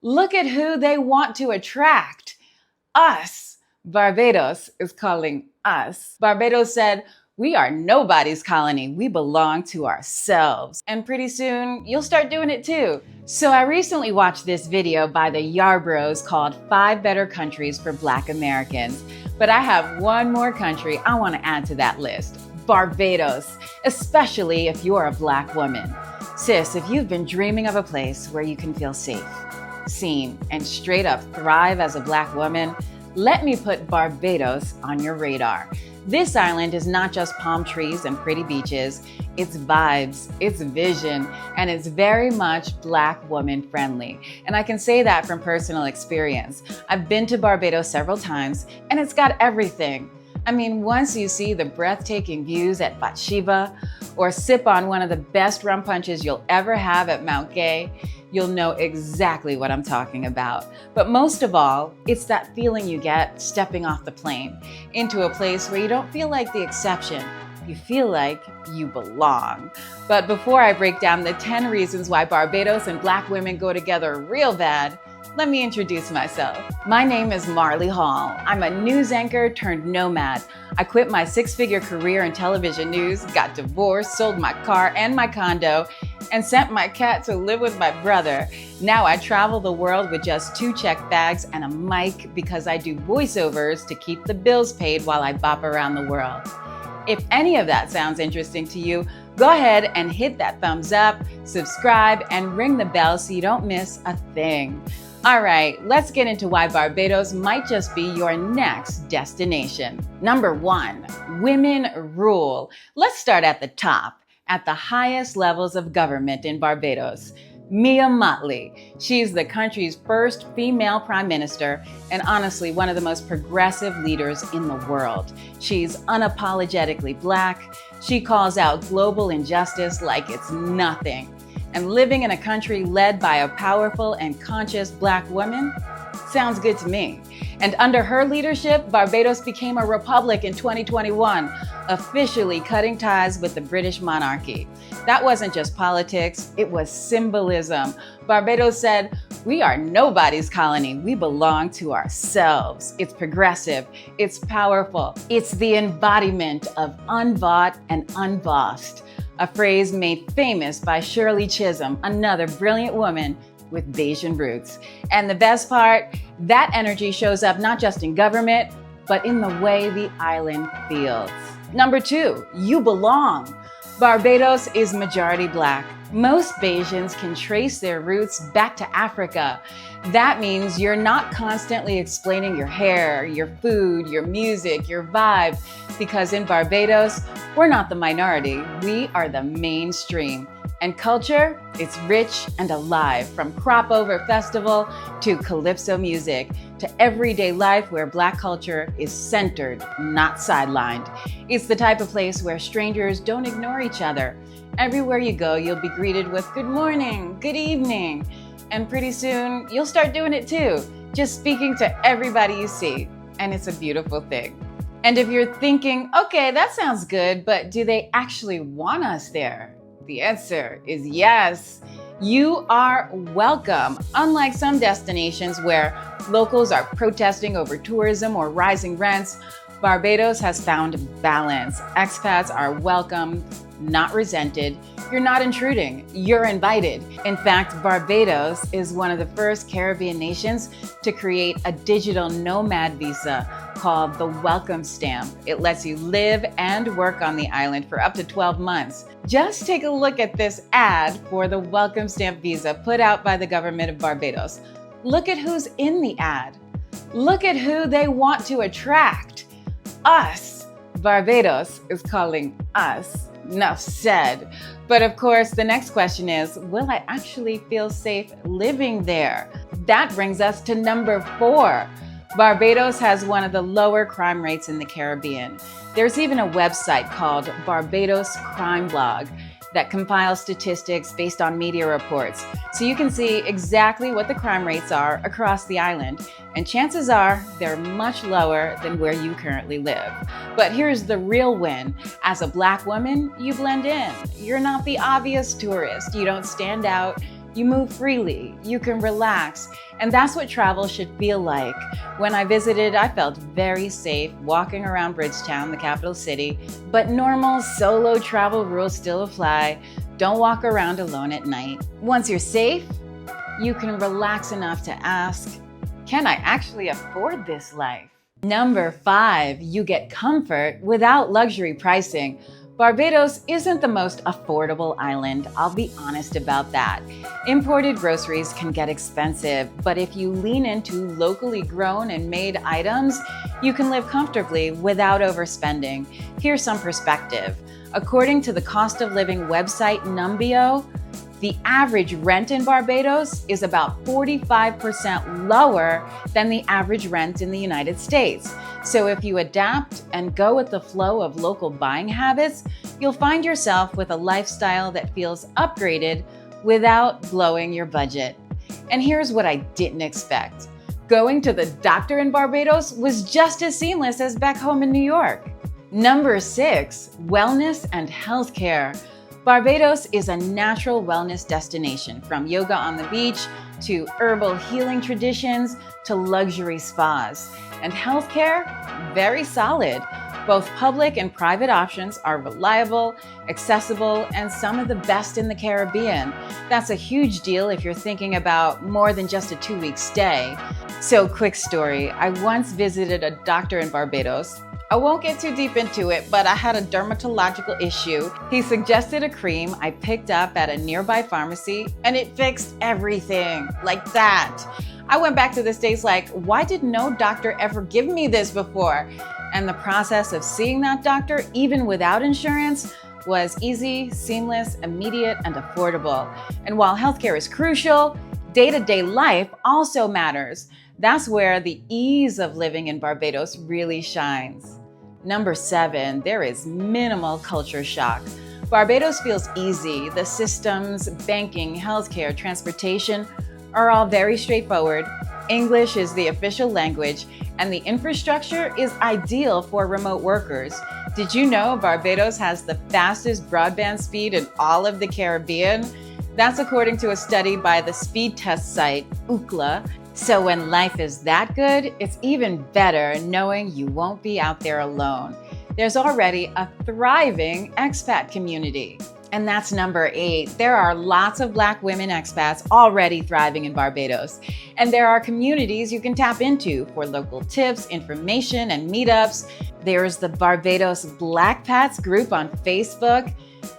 Look at who they want to attract. Us. Barbados is calling us. Barbados said, "We are nobody's colony. We belong to ourselves." And pretty soon, you'll start doing it too. So I recently watched this video by the Yarbros called 5 Better Countries for Black Americans. But I have one more country I want to add to that list. Barbados, especially if you're a Black woman. Sis, if you've been dreaming of a place where you can feel safe, seen, and straight up thrive as a Black woman, let me put Barbados on your radar. This island is not just palm trees and pretty beaches, it's vibes, it's vision, and it's very much Black woman friendly. And I can say that from personal experience. I've been to Barbados several times, and it's got everything. I mean, once you see the breathtaking views at Bathsheba, or sip on one of the best rum punches you'll ever have at Mount Gay, you'll know exactly what I'm talking about. But most of all, it's that feeling you get stepping off the plane into a place where you don't feel like the exception. You feel like you belong. But before I break down the 10 reasons why Barbados and Black women go together real bad, let me introduce myself. My name is Marley Hall. I'm a news anchor turned nomad. I quit my 6-figure career in television news, got divorced, sold my car and my condo, and sent my cat to live with my brother. Now I travel the world with just 2 check bags and a mic because I do voiceovers to keep the bills paid while I bop around the world. If any of that sounds interesting to you, go ahead and hit that thumbs up, subscribe, and ring the bell so you don't miss a thing. All right, let's get into why Barbados might just be your next destination. Number 1, women rule. Let's start at the top, at the highest levels of government in Barbados. Mia Mottley. She's the country's first female prime minister and honestly one of the most progressive leaders in the world. She's unapologetically Black. She calls out global injustice like it's nothing. And living in a country led by a powerful and conscious Black woman sounds good to me. And under her leadership, Barbados became a republic in 2021, officially cutting ties with the British monarchy. That wasn't just politics, it was symbolism. Barbados said, "We are nobody's colony. We belong to ourselves." It's progressive, it's powerful, it's the embodiment of unbought and unbossed. A phrase made famous by Shirley Chisholm, another brilliant woman with Bayesian roots. And the best part, that energy shows up not just in government, but in the way the island feels. Number 2, you belong. Barbados is majority Black. Most Bayesians can trace their roots back to Africa. That means you're not constantly explaining your hair, your food, your music, your vibe, because in Barbados, we're not the minority, we are the mainstream. And culture, it's rich and alive, from Crop Over Festival to Calypso music, to everyday life where Black culture is centered, not sidelined. It's the type of place where strangers don't ignore each other. Everywhere you go, you'll be greeted with good morning, good evening, and pretty soon, you'll start doing it too, just speaking to everybody you see, and it's a beautiful thing. And if you're thinking, okay, that sounds good, but do they actually want us there? The answer is yes. You are welcome. Unlike some destinations where locals are protesting over tourism or rising rents, Barbados has found balance. Expats are welcome, not resented. You're not intruding, you're invited. In fact, Barbados is one of the first Caribbean nations to create a digital nomad visa called the Welcome Stamp. It lets you live and work on the island for up to 12 months. Just take a look at this ad for the Welcome Stamp visa put out by the government of Barbados. Look at who's in the ad. Look at who they want to attract. Us. Barbados is calling us. Enough said. But of course, the next question is, will I actually feel safe living there? That brings us to number 4. Barbados has one of the lower crime rates in the Caribbean. There's even a website called Barbados Crime Blog that compiles statistics based on media reports. So you can see exactly what the crime rates are across the island. And chances are they're much lower than where you currently live. But here's the real win. As a Black woman, you blend in. You're not the obvious tourist. You don't stand out. You move freely, you can relax, and that's what travel should feel like. When I visited, I felt very safe walking around Bridgetown, the capital city, but normal solo travel rules still apply. Don't walk around alone at night. Once you're safe, you can relax enough to ask, can I actually afford this life? Number 5, you get comfort without luxury pricing. Barbados isn't the most affordable island, I'll be honest about that. Imported groceries can get expensive, but if you lean into locally grown and made items, you can live comfortably without overspending. Here's some perspective. According to the cost of living website Numbeo, the average rent in Barbados is about 45% lower than the average rent in the United States. So if you adapt and go with the flow of local buying habits, you'll find yourself with a lifestyle that feels upgraded without blowing your budget. And here's what I didn't expect. Going to the doctor in Barbados was just as seamless as back home in New York. Number 6, wellness and healthcare. Barbados is a natural wellness destination, from yoga on the beach to herbal healing traditions to luxury spas. And healthcare, very solid. Both public and private options are reliable, accessible, and some of the best in the Caribbean. That's a huge deal if you're thinking about more than just a 2-week stay. So, quick story, I once visited a doctor in Barbados. I won't get too deep into it, but I had a dermatological issue. He suggested a cream I picked up at a nearby pharmacy, and it fixed everything, like that. I went back to the States like, why did no doctor ever give me this before? And the process of seeing that doctor, even without insurance, was easy, seamless, immediate, and affordable. And while healthcare is crucial, day-to-day life also matters. That's where the ease of living in Barbados really shines. Number 7, there is minimal culture shock. Barbados feels easy. The systems, banking, healthcare, transportation are all very straightforward. English is the official language, and the infrastructure is ideal for remote workers. Did you know Barbados has the fastest broadband speed in all of the Caribbean? That's according to a study by the speed test site, Ookla. So when life is that good, it's even better knowing you won't be out there alone. There's already a thriving expat community. And that's number 8. There are lots of Black women expats already thriving in Barbados. And there are communities you can tap into for local tips, information, and meetups. There's the Barbados Blackpats group on Facebook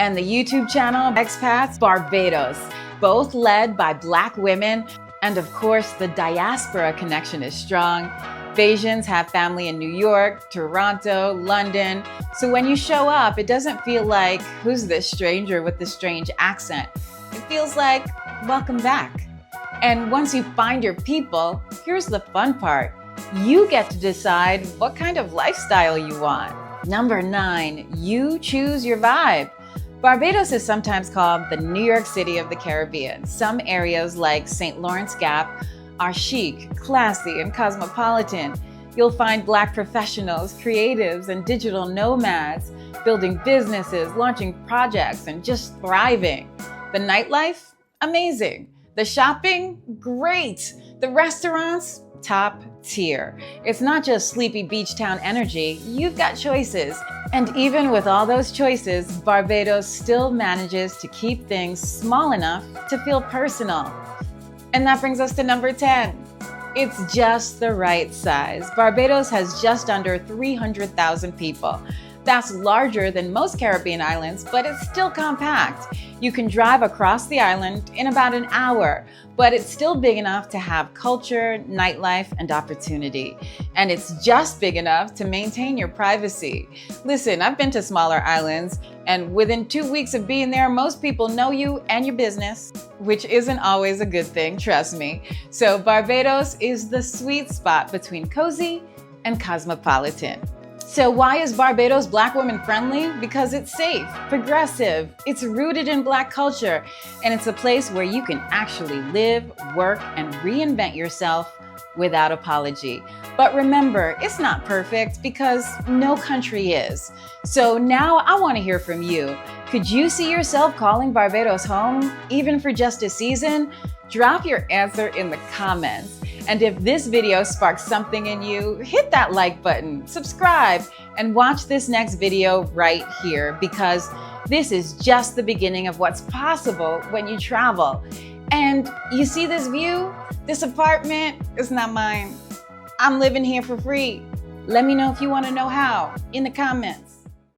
and the YouTube channel Expats Barbados, both led by Black women. And of course, the Diaspora connection is strong. Bajans have family in New York, Toronto, London. So when you show up, it doesn't feel like, who's this stranger with the strange accent? It feels like, welcome back. And once you find your people, here's the fun part. You get to decide what kind of lifestyle you want. Number 9, you choose your vibe. Barbados is sometimes called the New York City of the Caribbean. Some areas like St. Lawrence Gap are chic, classy, and cosmopolitan. You'll find Black professionals, creatives, and digital nomads building businesses, launching projects, and just thriving. The nightlife? Amazing. The shopping? Great. The restaurants? Top tier. It's not just sleepy beach town energy, you've got choices. And even with all those choices, Barbados still manages to keep things small enough to feel personal. And that brings us to number 10. It's just the right size. Barbados has just under 300,000 people. That's larger than most Caribbean islands, but it's still compact. You can drive across the island in about an hour, but it's still big enough to have culture, nightlife, and opportunity. And it's just big enough to maintain your privacy. Listen, I've been to smaller islands, and within 2 weeks of being there, most people know you and your business, which isn't always a good thing, trust me. So Barbados is the sweet spot between cozy and cosmopolitan. So why is Barbados Black women friendly? Because it's safe, progressive, it's rooted in Black culture, and it's a place where you can actually live, work, and reinvent yourself without apology. But remember, it's not perfect because no country is. So now I want to hear from you. Could you see yourself calling Barbados home, even for just a season? Drop your answer in the comments. And if this video sparks something in you, hit that like button, subscribe, and watch this next video right here, because this is just the beginning of what's possible when you travel. And you see this view? This apartment is not mine. I'm living here for free. Let me know if you want to know how in the comments.